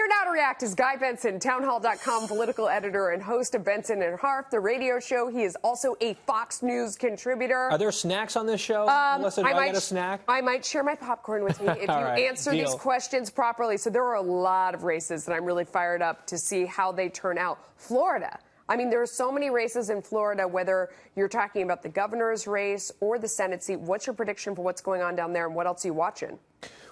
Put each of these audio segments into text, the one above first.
now to react is Guy Benson, townhall.com political editor and host of Benson and Harf, the radio show. He is also a Fox News contributor. Are there snacks on this show? Melissa, do I get a snack? I might share my popcorn with you if you answer these questions properly. So there are a lot of races that I'm really fired up to see how they turn out. Florida. I mean, there are so many races in Florida, whether you're talking about the governor's race or the Senate seat. What's your prediction for what's going on down there, and what else are you watching?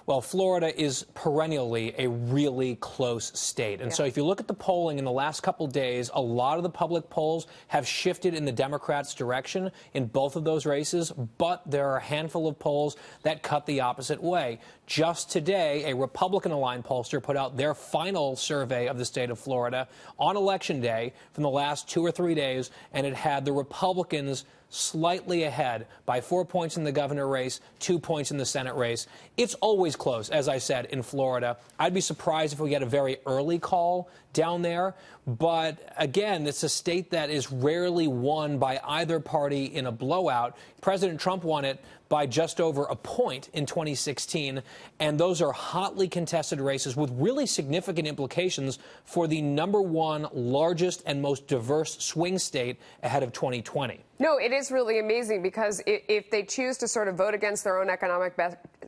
Well, Florida is perennially a really close state. And so if you look at the polling in the last couple days, a lot of the public polls have shifted in the Democrats' direction in both of those races, but there are a handful of polls that cut the opposite way. Just today, a Republican-aligned pollster put out their final survey of the state of Florida on Election Day from the last 2 or 3 days, and it had the Republicans slightly ahead by 4 points in the governor race, 2 points in the Senate race. It's always close, as I said, in Florida. I'd be surprised if we get a very early call down there. But again, it's a state that is rarely won by either party in a blowout. President Trump won it by just over a point in 2016. And those are hotly contested races with really significant implications for the #1 largest and most diverse swing state ahead of 2020. No, it is really amazing because if they choose to sort of vote against their own economic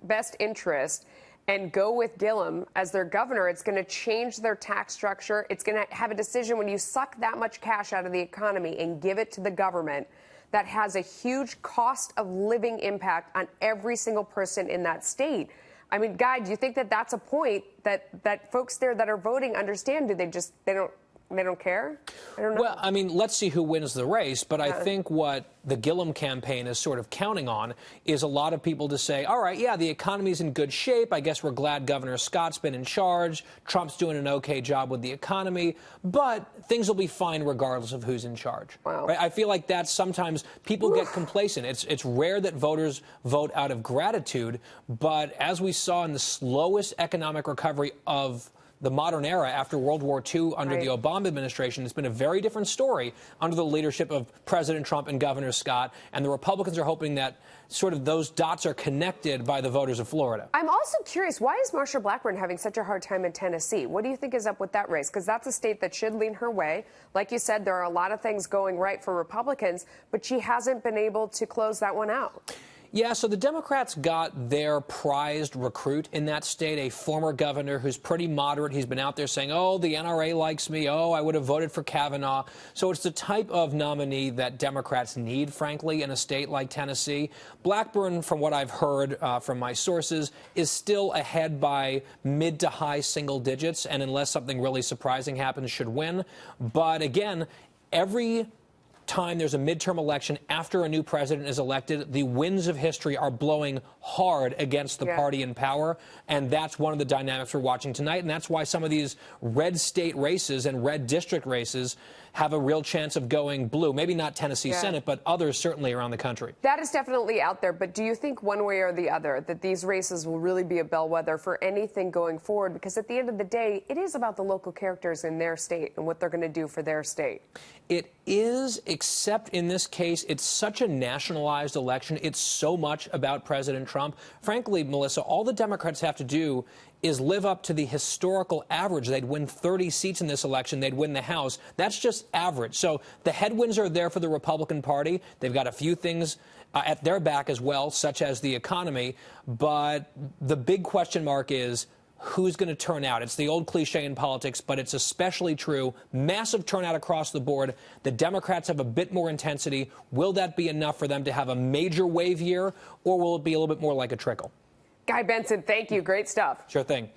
best interest and go with Gillum as their governor, it's going to change their tax structure. It's going to have a decision when you suck that much cash out of the economy and give it to the government that has a huge cost of living impact on every single person in that state. I mean, Guy, do you think that that's a point that folks there that are voting understand? Do they don't care? I don't know. Well, I mean, let's see who wins the race. But I think what the Gillum campaign is sort of counting on is a lot of people to say, all right, yeah, the economy's in good shape. I guess we're glad Governor Scott's been in charge. Trump's doing an okay job with the economy. But things will be fine regardless of who's in charge. Wow. Right? I feel like that's sometimes people get complacent. It's rare that voters vote out of gratitude. But as we saw in the slowest economic recovery of the modern era after World War II under the Obama administration, it's been a very different story under the leadership of President Trump and Governor Scott. And the Republicans are hoping that sort of those dots are connected by the voters of Florida. I'm also curious, why is Marsha Blackburn having such a hard time in Tennessee? What do you think is up with that race? Because that's a state that should lean her way. Like you said, there are a lot of things going right for Republicans, but she hasn't been able to close that one out. Yeah, so the Democrats got their prized recruit in that state, a former governor who's pretty moderate. He's been out there saying, oh, the NRA likes me. Oh, I would have voted for Kavanaugh. So it's the type of nominee that Democrats need, frankly, in a state like Tennessee. Blackburn, from what I've heard from my sources, is still ahead by mid to high single digits, and unless something really surprising happens, should win. But again, every time there's a midterm election after a new president is elected, the winds of history are blowing hard against the party in power, and that's one of the dynamics we're watching tonight, and that's why some of these red state races and red district races have a real chance of going blue. Maybe not Tennessee Senate, but others certainly around the country. That is definitely out there, but do you think one way or the other that these races will really be a bellwether for anything going forward? Because at the end of the day, it is about the local characters in their state and what they're going to do for their state. It is, except in this case, it's such a nationalized election. It's so much about President Trump. Frankly, Melissa, all the Democrats have to do is live up to the historical average. They'd win 30 seats in this election. They'd win the House. That's just average. So the headwinds are there for the Republican Party. They've got a few things at their back as well, such as the economy. But the big question mark is, who's going to turn out? It's the old cliche in politics, but it's especially true. Massive turnout across the board. The Democrats have a bit more intensity. Will that be enough for them to have a major wave year, or will it be a little bit more like a trickle? Guy Benson, thank you. Great stuff. Sure thing.